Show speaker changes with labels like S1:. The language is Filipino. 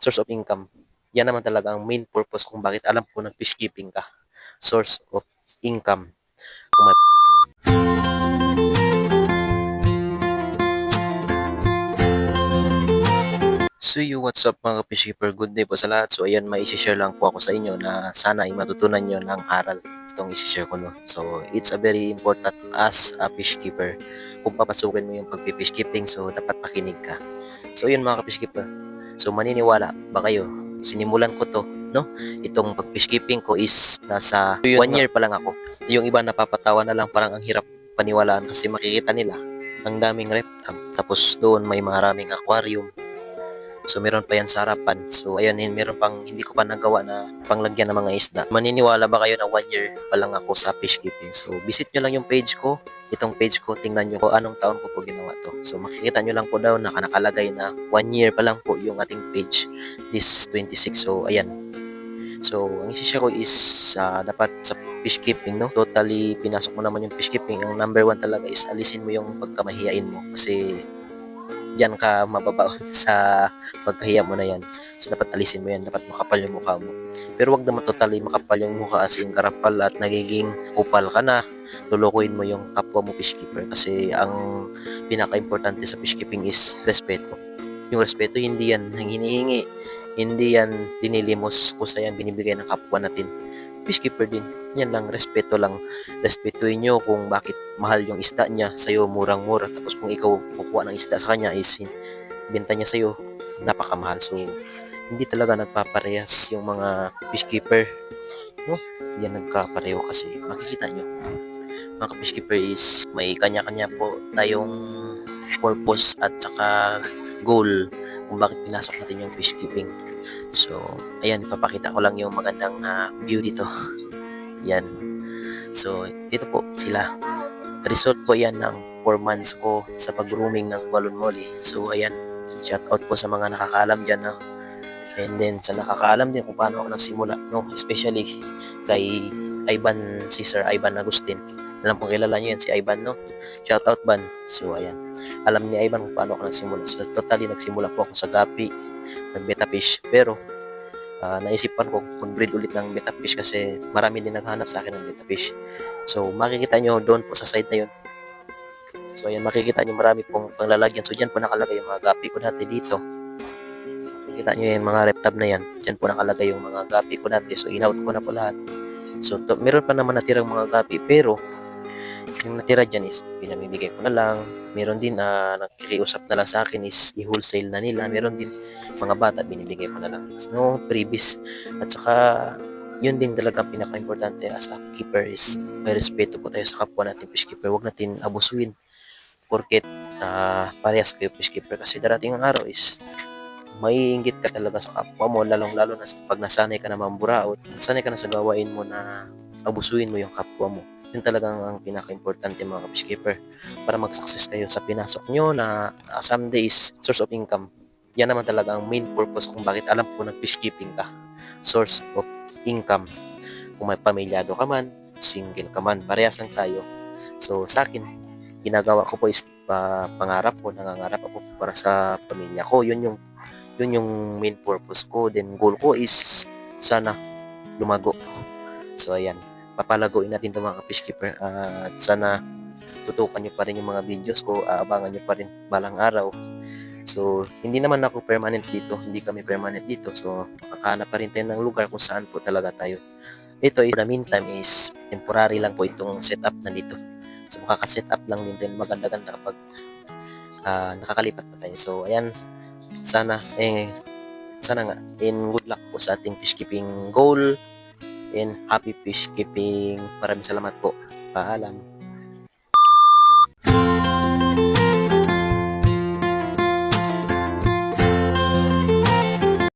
S1: source of income. Yan naman talaga ang main purpose kung bakit alam ko nag-fish keeping ka. Source of income. Kung may So what's up mga fish keeper? Good day po sa lahat. So ayan, may isi-share lang po ako sa inyo na sana ay matutunan nyo ng aral itong isi-share ko. No? So it's a very important as a fish keeper. Kung papasukin mo yung pag-fish keeping, so dapat makinig ka. So yun mga fish keeper. So maniniwala ba kayo? Sinimulan ko to, no? Itong pag-fish keeping ko is nasa 1 year pa lang ako. Yung iba napapatawa na lang, parang ang hirap paniwalaan kasi makikita nila ang daming reptile. Tapos doon may maraming aquarium. So, meron pa yan sa harapan. So, ayun, meron pang hindi ko pa nagawa na panglagyan ng mga isda. Maniniwala ba kayo na 1 year pa lang ako sa fish keeping? So, visit nyo lang yung page ko. Itong page ko, tingnan nyo kung anong taon ko po ginawa to. So, makikita nyo lang po daw na nakalagay na 1 year pa lang po yung ating page. This 26. So, ayan. So, ang isi-share ko is dapat sa fish keeping, no? Totally, pinasok mo naman yung fish keeping. Ang number 1 talaga is alisin mo yung pagkamahiyain mo. Kasi, diyan ka mababaon sa pagkahiya mo na yan. So, dapat alisin mo yan. Dapat makapal yung mukha mo. Pero wag naman totally makapal yung mukha as in karapal at nagiging kupal ka na. Lulukuin mo yung kapwa mo fishkeeper. Kasi ang pinaka-importante sa fishkeeping is respeto. Yung respeto, hindi yan hinihingi. Hindi yan dinilimos kung sa yan binibigay ng kapwa natin. Fishkeeper din. Yan lang, respeto lang. Respetuhin nyo kung bakit mahal yung isda niya, sa'yo murang-mura. Tapos kung ikaw kukuha ng isda sa kanya is benta niya sa'yo, napakamahal. So, hindi talaga nagpaparehas yung mga fishkeeper. No? Hindi yan nagkapareho kasi makikita nyo. Mga fishkeeper is may kanya-kanya po tayong purpose at saka goal kung bakit pinasok natin yung fishkeeping. So, ayan, ipapakita ko lang yung magandang view dito. Yan. So, ito po sila. Result po yan ng 4 months ko sa pag-grooming ng balon molly. So, ayan. Shout out po sa mga nakakaalam dyan. No? And then, sa nakakaalam din kung paano ako nagsimula. No? Especially kay Ivan, si Sir Ivan Agustin. Alam kong kilala nyo yan, si Ivan, no? Shout out, Ban. So, ayan. Alam ni Ivan kung paano ako nagsimula. So, totally nagsimula po ako sa gapi, nag-betta fish. Pero, naisipan ko mag-breed ulit ng betta fish kasi marami din naghanap sa akin ng betta fish. So, makikita nyo doon po sa side na yun. So, ayan, makikita nyo marami pong panglalagyan. So, dyan po nakalagay yung mga gapi ko dati dito. Makikita nyo yung mga reptab na yan. Dyan po nakalagay yung mga gapi ko dati. So, in-out ko na po lahat. So, meron pa naman natirang mga gapi. Pero, yung natira dyan is pinamimigay ko na lang. Meron din nakikiusap na lang sa akin is i-wholesale na nila. Meron din mga bata binibigay ko na lang. No, previous. At saka yun din talaga pinaka-importante as a keeper is may respeto po tayo sa kapwa natin fish keeper. Huwag natin abusuin porket parehas kayo fish keeper kasi darating ang araw is maiinggit ka talaga sa kapwa mo lalong-lalo na pag nasanay ka na mamburaot. Nasanay ka na sa gawain mo na abusuin mo yung kapwa mo. Yun talagang ang pinaka-importante mga fishkeeper para mag-success kayo sa pinasok nyo na some days source of income. Yan naman talaga ang main purpose kung bakit alam ko nag-fishkeeping ka. Source of income. Kung may pamilyado ka man, single ka man, parehas lang tayo. So sa akin, ginagawa ko po is pangarap ko, nangangarap ako para sa pamilya ko. Yun yung main purpose ko. Then goal ko is sana lumago. So ayan, papalaguin natin itong mga fishkeeper at sana tutukan nyo pa rin yung mga videos ko, abangan nyo pa rin balang araw. So hindi naman ako permanent dito, hindi kami permanent dito, so makakahanap pa rin tayo ng lugar kung saan po talaga tayo. Ito in the meantime is temporary lang po itong setup na dito. So makaka-set up lang din tayo maganda-ganda kapag nakakalipat na tayo. So ayan, sana nga in good luck po sa ating fishkeeping goal and happy fish keeping. Maraming salamat po. Paalam.